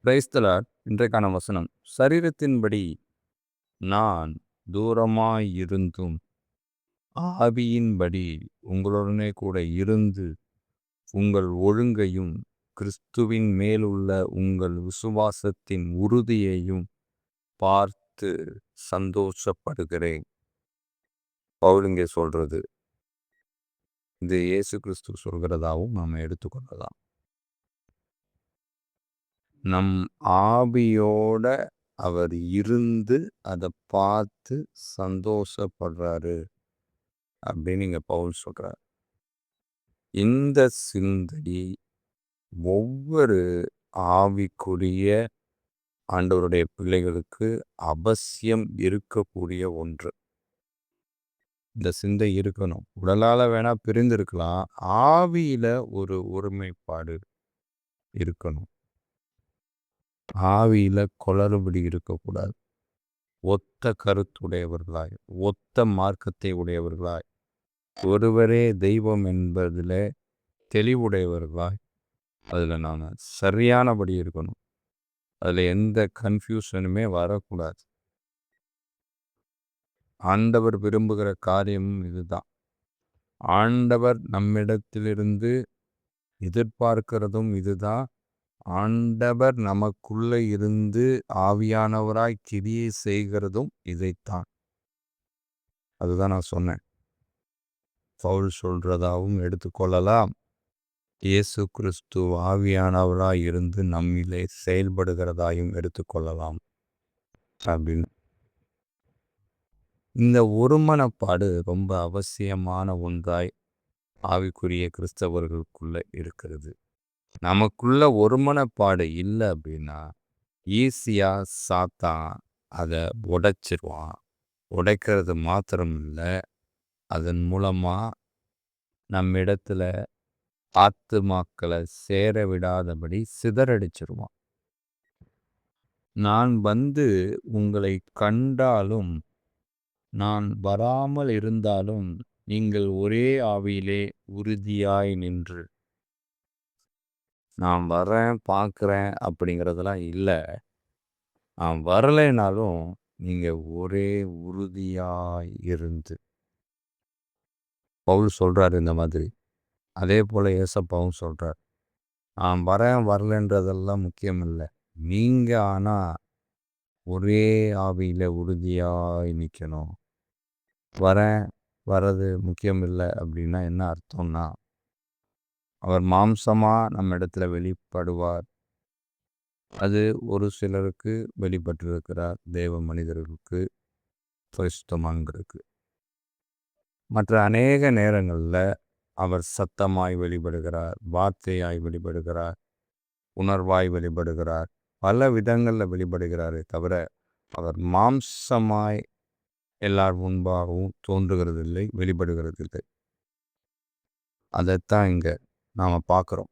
Praise the Lord. இன்றைக்கான வசனம், சரீரத்தின்படி நான் தூரமாயிருந்தும் ஆவியின்படி உங்களுடனே கூட இருந்து உங்கள் ஒழுங்கையும் கிறிஸ்துவின் மேலுள்ள உங்கள் விசுவாசத்தின் உறுதியையும் பார்த்து சந்தோஷப்படுகிறேன். பவுல் இங்கே சொல்றது இது இயேசு கிறிஸ்து சொல்கிறதாவும் நாம் எடுத்துக்கொள்ளலாம். நம் ஆவியோட அவர் இருந்து அதை பார்த்து சந்தோஷப்படுறாரு அப்படின்னு இங்க பவுல் சொல்றார். இந்த சிந்தை ஒவ்வொரு ஆவிக்குரிய ஆண்டவருடைய பிள்ளைகளுக்கு அவசியம் இருக்கக்கூடிய ஒன்று. இந்த சிந்தை இருக்கணும். உடலால வேணா பிரிந்திருக்கலாம், ஆவியில ஒரு ஒருமைப்பாடு இருக்கணும். ஆவியில குளறுபடி இருக்கக்கூடாது. ஒத்த கருத்துடையவர்களாய், ஒத்த மார்க்கத்தை உடையவர்களாய், ஒருவரே தெய்வம் என்பதில் தெளிவுடையவர்களாய், அதில் நாம் சரியானபடி இருக்கணும். அதில் எந்த கன்ஃபியூஷனுமே வரக்கூடாது. ஆண்டவர் விரும்புகிற காரியமும் இதுதான். ஆண்டவர் நம்மிடத்திலிருந்து எதிர்பார்க்கிறதும் இதுதான். ஆண்டவர் நமக்குள்ள இருந்து ஆவியானவராய் கிரியை செய்கிறதும் இதைத்தான். அதுதான் நான் சொன்னேன். பவுல் சொல்றதாவும் எடுத்துக்கொள்ளலாம். இயேசு கிறிஸ்து ஆவியானவராய் இருந்து நம்மிலே செயல்படுகிறதாயும் எடுத்துக்கொள்ளலாம் அப்படின்னு. இந்த ஒருமனப்பாடு ரொம்ப அவசியமான ஒன்றாய் ஆவிக்குரிய கிறிஸ்தவர்களுக்குள்ள இருக்கிறது. நமக்குள்ள ஒருமனப்பாடு இல்லை அப்படின்னா ஈஸியா சாத்தான் அதை உடைச்சிருவான். உடைக்கிறது மாத்திரம் இல்லை, அதன் மூலமா நம்மிடத்துல ஆத்துமாக்களை சேர விடாதபடி சிதறடிச்சிருவான். நான் வந்து உங்களை கண்டாலும் நான் வராமல் இருந்தாலும் நீங்கள் ஒரே ஆவியிலே உறுதியாய் நின்று, நான் வரேன் பார்க்குறேன் அப்படிங்கிறதெல்லாம் இல்லை. நான் வரலைனாலும் நீங்கள் ஒரே உறுதியாய் இருந்து. பவுல் சொல்கிறார் இந்த மாதிரி. அதே போல் ஏசப்பாவும் சொல்கிறார், நான் வரேன் வரலைன்றதெல்லாம் முக்கியம் இல்லை, நீங்கள் ஆனால் ஒரே ஆவியில் உறுதியாய் நிற்கணும். வரேன் வர்றது முக்கியம் இல்லை அப்படின்னா என்ன அர்த்தம்னா, அவர் மாம்சமாக நம்ம இடத்துல வெளிப்படுவார். அது ஒரு சிலருக்கு வெளிப்பட்டிருக்கிறார், தேவ மனிதர்களுக்கு, பரிசுத்தமான்களுக்கு. மற்ற அநேக நேரங்களில் அவர் சத்தமாய் வெளிப்படுகிறார், வார்த்தையாய் வெளிப்படுகிறார், உணர்வாய் வெளிப்படுகிறார், பல விதங்களில் வெளிப்படுகிறாரே தவிர அவர் மாம்சமாய் எல்லார் முன்பாகவும் தோன்றுகிறதில்லை, வெளிப்படுகிறதில்லை. அதைத்தான் இங்கே நாம் பார்க்குறோம்.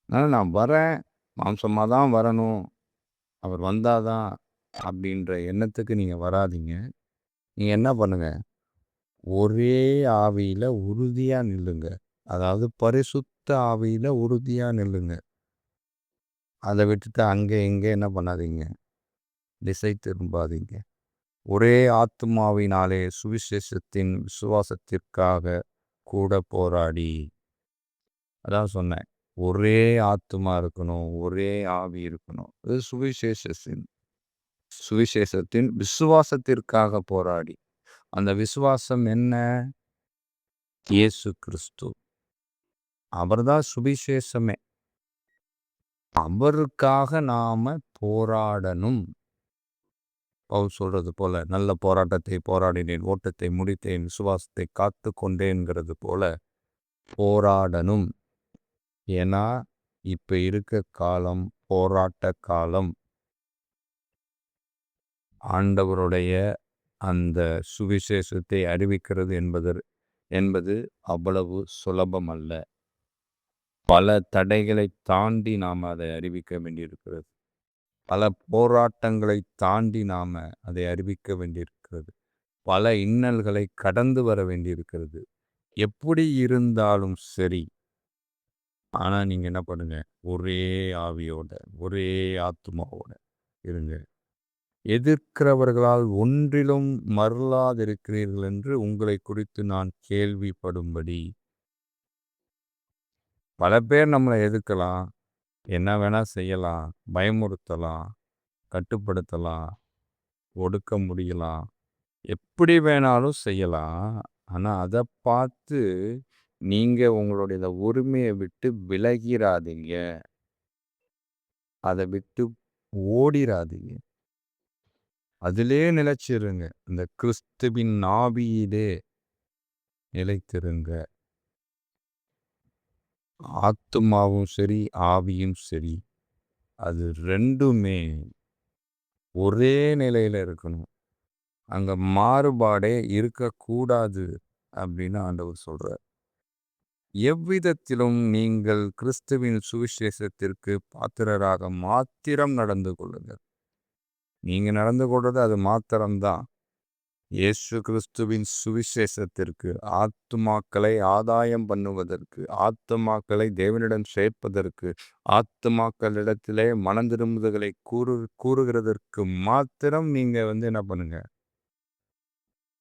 அதனால் நான் வரேன், மாம்சமாக தான் வரணும், அவர் வந்தாதான் அப்படின்ற எண்ணத்துக்கு நீங்கள் வராதிங்க. நீங்கள் என்ன பண்ணுங்க, ஒரே ஆவியில் உறுதியாக நில்லுங்க. அதாவது பரிசுத்த ஆவியில் உறுதியாக நில்லுங்க. அதை விட்டுட்டு அங்கே இங்கே என்ன பண்ணாதீங்க, திசை திரும்பாதீங்க. ஒரே ஆத்துமாவினாலே சுவிசேஷத்தின் விசுவாசத்திற்காக கூட போராடி, அதான் சொன்னேன், ஒரே ஆத்துமா இருக்கணும், ஒரே ஆவி இருக்கணும். இது சுவிசேஷத்தின் விசுவாசத்திற்காக போராடி. அந்த விசுவாசம் என்ன? இயேசு கிறிஸ்து. அவர்தான் சுவிசேஷமே. அவருக்காக நாம போராடணும். பவுல் சொல்றது போல, நல்ல போராட்டத்தை போராடினேன், ஓட்டத்தை முடித்தேன், விசுவாசத்தை காத்து கொண்டேன்கிறது போல போராடணும். ஏன்னா இப்ப இருக்க காலம் போராட்ட காலம். ஆண்டவருடைய அந்த சுவிசேஷத்தை அறிவிக்கிறது என்பது அவ்வளவு சுலபம் அல்ல. பல தடைகளை தாண்டி நாம் அதை அறிவிக்க வேண்டியிருக்கிறது. பல போராட்டங்களை தாண்டி நாம் அதை அறிவிக்க வேண்டியிருக்கிறது. பல இன்னல்களை கடந்து வர வேண்டியிருக்கிறது. எப்படி இருந்தாலும் சரி, ஆனா நீங்க என்ன பண்ணுங்க, ஒரே ஆவியோட, ஒரே ஆத்துமாவோட இருங்க. எதிர்க்கிறவர்களால் ஒன்றிலும் மருளாதிருக்கிறீர்கள் என்று உங்களைக் குறித்து நான் கேள்விப்படும்படி. பல பேர் நம்மள எதிர்க்கலாம். என்ன வேணா செய்யலாம். பயமுறுத்தலாம். கட்டுப்படுத்தலாம். ஒடுக்க முடியலாம். எப்படி வேணாலும் செய்யலாம். ஆனா அத பார்த்து நீங்க உங்களுடைய இந்த உரிமைய விட்டு விலகிராதீங்க. அத விட்டு ஓடிராதீங்க. அதிலே நிலைச்சிருங்க. இந்த கிறிஸ்துவின் ஆவியிலே நிலைத்திருங்க. ஆத்துமாவும் சரி, ஆவியும் சரி. அது 2மே ஒரே நிலையில இருக்கணும். அங்க மாறுபாடே இருக்கக்கூடாது அப்படின்னு ஆண்டவர் சொல்றார். எவ்விதத்திலும் நீங்கள் கிறிஸ்துவின் சுவிசேஷத்திற்கு பாத்திரராக மாத்திரம் நடந்து கொள்ளுங்கள். நீங்க நடந்து கொள்றது அது மாத்திரம்தான். இயேசு கிறிஸ்துவின் சுவிசேஷத்திற்கு, ஆத்துமாக்களை ஆதாயம் பண்ணுவதற்கு, ஆத்துமாக்களை தேவனிடம் சேர்ப்பதற்கு, ஆத்துமாக்களிடத்திலே மனந்திரும்புதல்களை கூறுகிறதற்கு மாத்திரம் நீங்க என்ன பண்ணுங்க,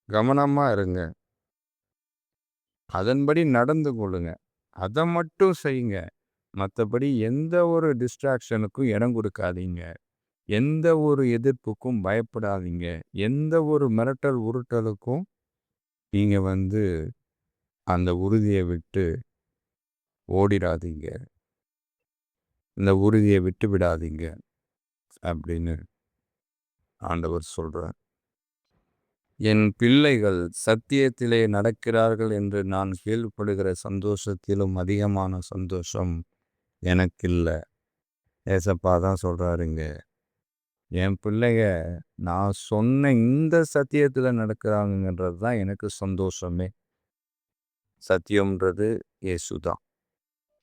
கவனமா இருங்க. அதன்படி நடந்து கொள்ளுங்க. அதை மட்டும் செய்யுங்க. மற்றபடி எந்த ஒரு டிஸ்ட்ராக்ஷனுக்கும் இடம் கொடுக்காதீங்க. எந்த ஒரு எதிர்ப்புக்கும் பயப்படாதீங்க. எந்த ஒரு மிரட்டல் உருட்டலுக்கும் நீங்க அந்த உறுதியை விட்டு ஓடிடாதீங்க. இந்த உறுதியை விட்டு விடாதீங்க அப்படின்னு ஆண்டவர் சொல்றார். என் பிள்ளைகள் சத்தியத்திலே நடக்கிறார்கள் என்று நான் கேள்விப்படுகிற சந்தோஷத்திலும் அதிகமான சந்தோஷம் எனக்கு இல்லை. ஏசப்பா தான் சொல்றாருங்க. என் பிள்ளைங்க நான் சொன்ன இந்த சத்தியத்தில் நடக்கிறாங்கன்றது தான் எனக்கு சந்தோஷமே. சத்தியம்ன்றது இயேசுதான்.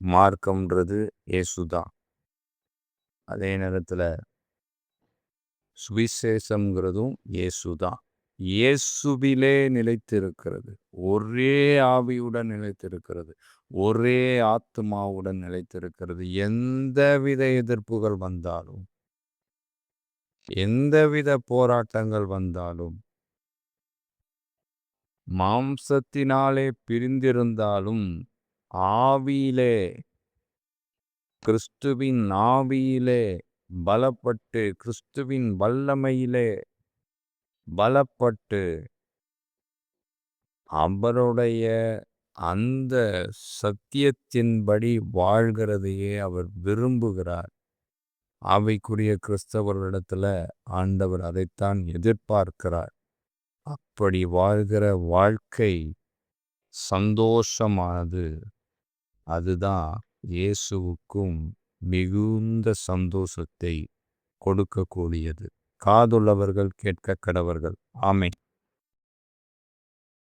மார்க்கம்ன்றது இயேசுதான். அதே நேரத்தில் சுவிசேஷம்ங்கிறதும் இயேசுதான். இயேசுவிலே நிலைத்திருக்கிறது. ஒரே ஆவியுடன் நிலைத்திருக்கிறது. ஒரே ஆத்துமாவுடன் நிலைத்திருக்கிறது. எந்தவித எதிர்ப்புகள் வந்தாலும், எந்தவித போராட்டங்கள் வந்தாலும், மாம்சத்தினாலே பிரிந்திருந்தாலும் ஆவியிலே, கிறிஸ்துவின் ஆவியிலே பலப்பட்டு, கிறிஸ்துவின் வல்லமையிலே பலப்பட்டு, அவருடைய அந்த சத்தியத்தின்படி வாழ்கிறதையே அவர் விரும்புகிறார். ஆவிக்குரிய கிறிஸ்தவர்களிடத்துல ஆண்டவர் அதைத்தான் எதிர்பார்க்கிறார். அப்படி வாழ்கிற வாழ்க்கை சந்தோஷமானது. அதுதான் இயேசுவுக்கும் மிகுந்த சந்தோஷத்தை கொடுக்கக்கூடியது. காதுள்ளவர்கள் கேட்க கடவர்கள். ஆமென்.